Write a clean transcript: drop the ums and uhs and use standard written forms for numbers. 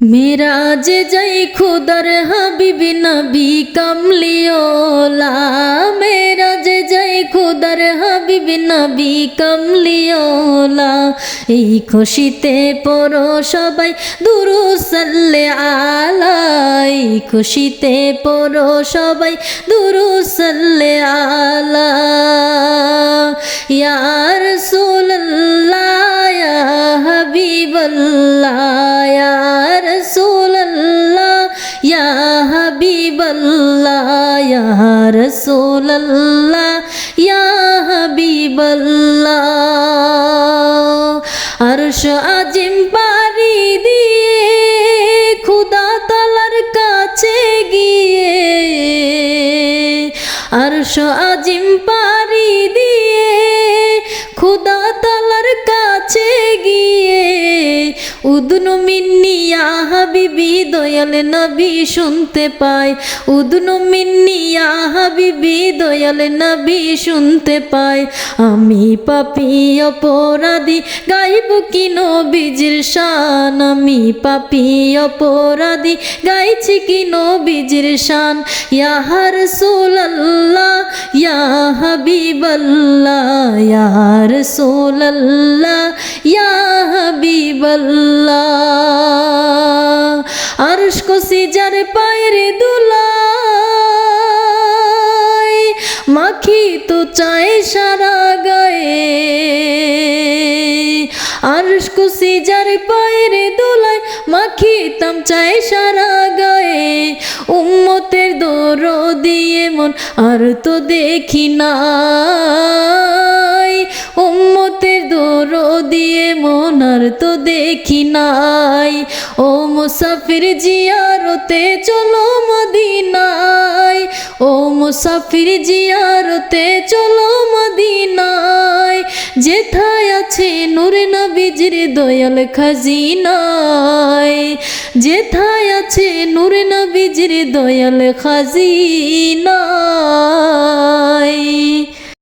मेराज जय खुदर हबीबी नबी कमलियोला। मेराज जय खुदर हबीबी नबी कमलियोला। এই খুশিতে পড়ো সবাই দুরূদ সাল্লে আলা। এই খুশিতে পড়ো সবাই দুরূদ সাল্লে আলা। ইয়া রাসূলুল্লাহ ইয়া হাবিবাল্লাহ ইয়া রাসূলুল্লাহ ইয়া হাবিবাল্লাহ ইয়া রাসূলুল্লাহ ইয়া হাবিবাল্লাহ। আরশ আজিম পাড়ি দিয়ে খুদা তাআলার কাছে গিয়ে, আরশ আজিম পাড়ি দিয়ে খুদা তাআলার কাছে গিয়ে, উদনু মিন্নি ইয়া হাবিবি দয়াল নবী শুনতে পাই। উদনু মিন্নি ইয়া হাবিবি দয়াল নবী শুনতে পাই। আমি পাপী অপরাধী গাইব কি নবীজির শান। আমি পাপী অপরাধী গাইছি কি নবীজির শান। ইয়া রাসূলুল্লাহ ইয়া হাবিবাল্লাহ ইয়া রাসূলুল্লাহ ইয়া হাবিবাল্লাহ। আরশ কো সিজার পায়ের দুলাই, মাখি তো চায় সারা গায়ে। আরশ কো সিজার পায়ের দুলাই, মাখিতাম চায় সারা গায়ে। উম্মতের দরদি এমন আর তো দেখি নাই। উম্মতের দরদি এমন আর তো দেখি নাই। ও মুসাফির জিয়ারতে চলো মদিনায়। ও মুসাফির জিয়ারতে চলো মদিনায়। যেথায় আছে নূর নবীজির দয়াল খাজিনায়। যেথায় আছে নূর নবীজির দয়াল খাজিনায়।